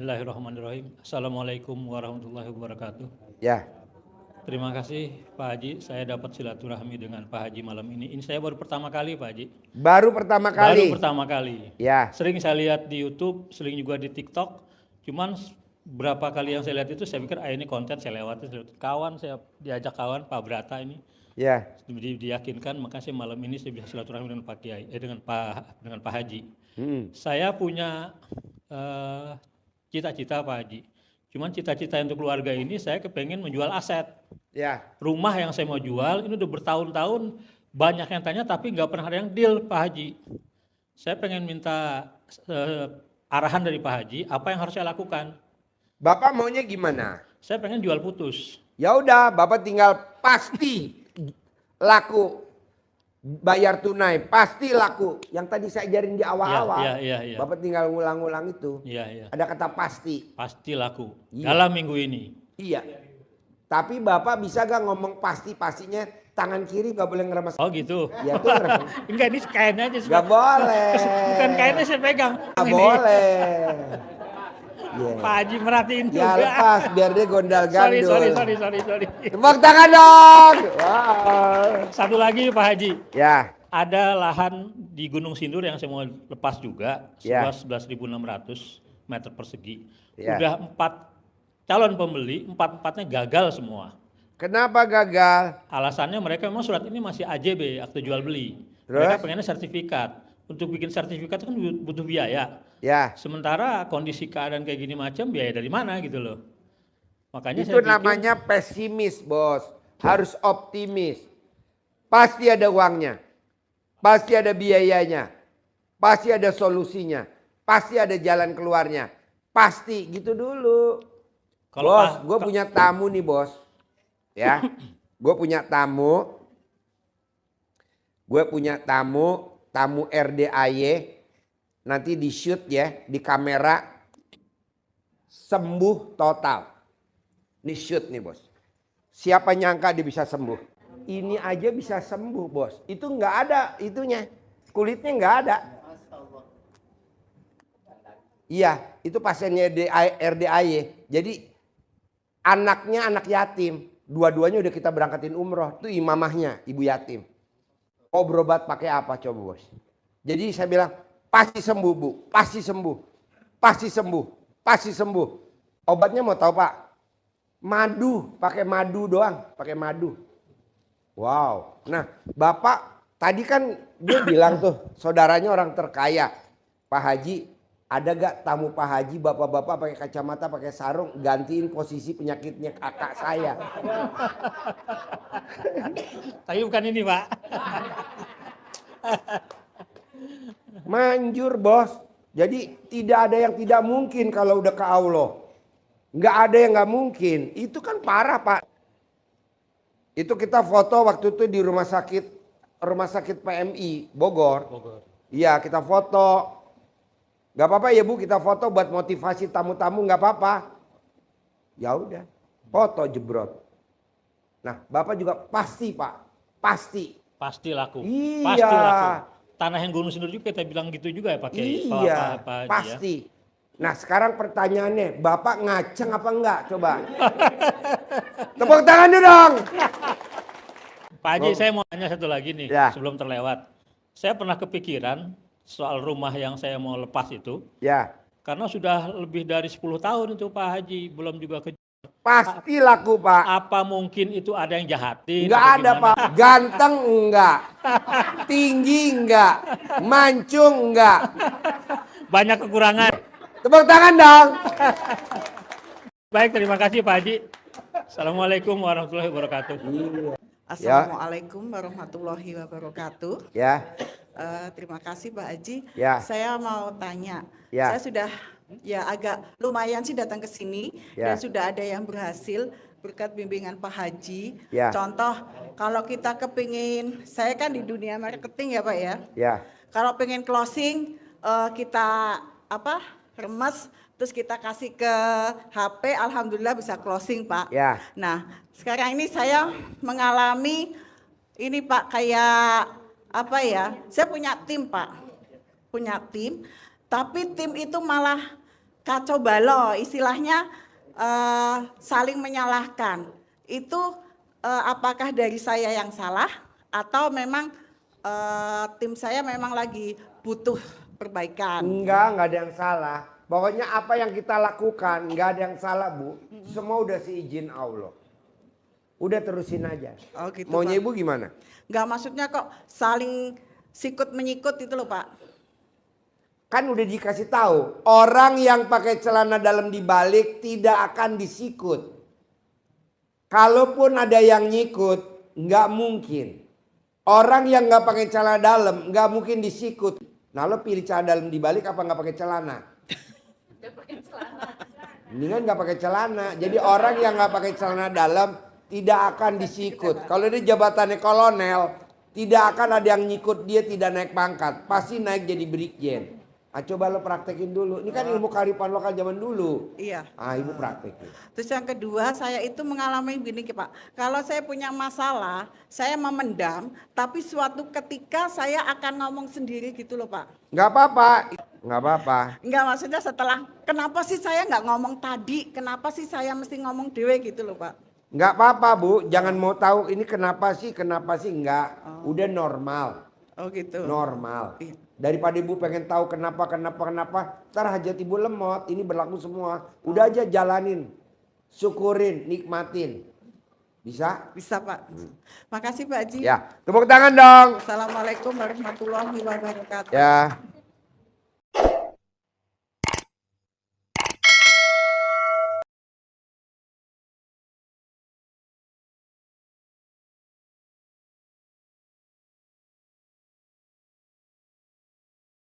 Bismillahirrahmanirrahim. Assalamualaikum warahmatullahi wabarakatuh. Ya. Terima kasih Pak Haji, saya dapat silaturahmi dengan Pak Haji malam ini. Ini saya baru pertama kali Pak Haji. Baru pertama kali? Baru pertama kali. Ya. Sering saya lihat di YouTube, sering juga di TikTok. Cuman berapa kali yang saya lihat itu saya pikir ini konten saya lewati. Kawan saya diajak kawan Pak Brata ini. Ya. Diyakinkan, maka saya malam ini saya bisa silaturahmi dengan Pak Kiai, dengan Pak Haji. Saya punya cita-cita Pak Haji. Cuman cita-cita untuk keluarga ini saya kepengen menjual aset. Ya. Rumah yang saya mau jual ini udah bertahun-tahun, banyak yang tanya tapi nggak pernah ada yang deal Pak Haji. Saya pengen minta arahan dari Pak Haji, apa yang harus saya lakukan? Bapak maunya gimana? Saya pengen jual putus. Ya udah, Bapak tinggal pasti laku. Bayar tunai, pasti laku. Yang tadi saya ajarin di awal-awal. Iya. Bapak tinggal ngulang-ngulang itu. Iya. Ada kata pasti. Pasti laku. Iya. Dalam minggu ini. Iya. Tapi Bapak bisa gak ngomong pasti-pastinya tangan kiri gak boleh ngeremes. Oh gitu. Ya tuh ngeremes. Enggak, ini kainnya aja. Gak boleh. Bukan kainnya saya pegang. Gak boleh. Yeah. Pak Haji merhatiin juga. Ya lepas biar dia gondal gandul. Sorry. Tepuk tangan dong. Wow. Satu lagi Pak Haji. Ya. Ada lahan di Gunung Sindur yang saya mau lepas juga. Seluas 11.600 meter persegi. Ya. Udah 4 calon pembeli, 4-4-nya gagal semua. Kenapa gagal? Alasannya mereka memang surat ini masih AJB, akte jual beli. Terus? Mereka pengennya sertifikat. Untuk bikin sertifikat kan butuh biaya. Ya. Sementara kondisi keadaan kayak gini macam, biaya dari mana gitu loh. Makanya itu namanya pesimis, Bos. Harus optimis. Pasti ada uangnya. Pasti ada biayanya. Pasti ada solusinya. Pasti ada jalan keluarnya. Pasti gitu dulu. Bos, gue punya tamu nih, Bos. Ya. Gue punya tamu. Tamu RDAY. Nanti di shoot ya, di kamera. Sembuh total. Ini shoot nih, Bos. Siapa nyangka dia bisa sembuh? Ini aja bisa sembuh, Bos. Itu nggak ada itunya. Kulitnya nggak ada. Iya, itu pasiennya RDAY. Jadi anaknya anak yatim. Dua-duanya udah kita berangkatin umroh. Itu imamahnya, ibu yatim. Mau berobat pakai apa coba, Bos? Jadi saya bilang, pasti sembuh, Bu. Pasti sembuh. Pasti sembuh. Pasti sembuh. Obatnya mau tahu, Pak? Madu, pakai madu doang, pakai madu. Wow. Nah, Bapak tadi kan dia bilang tuh, saudaranya orang terkaya. Pak Haji, ada gak tamu Pak Haji, bapak-bapak pakai kacamata, pakai sarung, gantiin posisi penyakitnya kakak saya. Tapi bukan ini, Pak. Manjur, Bos. Jadi tidak ada yang tidak mungkin kalau udah ke Allah. Nggak ada yang nggak mungkin. Itu kan parah, Pak. Itu kita foto waktu itu di rumah sakit PMI Bogor. Iya, kita foto. Nggak apa-apa ya, Bu, kita foto buat motivasi tamu-tamu, nggak apa-apa. Ya udah, foto jebrot. Nah, Bapak juga pasti, Pak. Pasti. Pasti laku. Iya. Pasti laku. Tanah yang Gunung Sindur juga kita bilang gitu juga ya Pak Kiai. Iya, pasti. Ya? Nah, sekarang pertanyaannya, Bapak ngaceng apa enggak? Coba. Tepuk tangan dulu dong. Pak Haji, saya mau tanya satu lagi nih, ya. Sebelum terlewat. Saya pernah kepikiran soal rumah yang saya mau lepas itu. Ya. Karena sudah lebih dari 10 tahun itu Pak Haji, belum juga ke. Pasti laku, Pak. Apa mungkin itu ada yang jahatin? Enggak ada, Pak. Ganteng enggak. Tinggi enggak. Mancung enggak. Banyak kekurangan. Tepuk tangan dong. Baik, terima kasih Pak Haji. Assalamualaikum warahmatullahi wabarakatuh. Assalamualaikum warahmatullahi wabarakatuh. Ya. Terima kasih Pak Haji. Ya. Saya mau tanya. Ya. Saya sudah agak lumayan sih datang ke sini dan sudah ada yang berhasil berkat bimbingan Pak Haji. Ya. Contoh kalau kita kepingin, saya kan di dunia marketing ya Pak ya. Ya. Kalau pengen closing kita remes terus kita kasih ke HP, alhamdulillah bisa closing Pak. Ya. Nah sekarang ini saya mengalami ini Pak kayak saya punya tim Pak, punya tim. Tapi tim itu malah kacau balau, istilahnya saling menyalahkan. Itu apakah dari saya yang salah atau memang tim saya memang lagi butuh perbaikan? Enggak ada yang salah. Pokoknya apa yang kita lakukan enggak ada yang salah, Bu. Semua udah seizin Allah. Udah terusin aja. Oh gitu, Maunya Pak. Ibu gimana? Enggak, maksudnya kok saling sikut menyikut itu loh, Pak. Kan udah dikasih tahu, orang yang pakai celana dalam dibalik tidak akan disikut. Kalaupun ada yang nyikut, nggak mungkin. Orang yang nggak pakai celana dalam nggak mungkin disikut. Nah, lo pilih celana dalam dibalik apa nggak pakai celana? Mendingan nggak pakai celana. Jadi orang yang nggak pakai celana dalam tidak akan disikut. Kalau dia jabatannya kolonel, tidak akan ada yang nyikut dia, tidak naik pangkat. Pasti naik jadi brigjen. Ah, coba lo praktekin dulu. Ini kan ilmu kearifan lokal zaman dulu. Iya. Ah, Ibu praktekin. Terus yang kedua, saya itu mengalami gini, Pak. Kalau saya punya masalah, saya memendam, tapi suatu ketika saya akan ngomong sendiri gitu loh, Pak. Nggak apa-apa. Nggak apa-apa. Enggak, maksudnya setelah, kenapa sih saya nggak ngomong tadi? Kenapa sih saya mesti ngomong dewe gitu loh, Pak? Nggak apa-apa, Bu. Jangan mau tahu ini kenapa sih enggak. Udah normal. Oh gitu. Normal. Iya. Daripada Ibu pengen tahu kenapa, ntar hajat Ibu lemot. Ini berlaku semua. Udah aja jalanin. Syukurin, nikmatin. Bisa? Bisa, Pak. Makasih, Pak Haji. Ya, tepuk tangan dong. Assalamualaikum warahmatullahi wabarakatuh. Ya.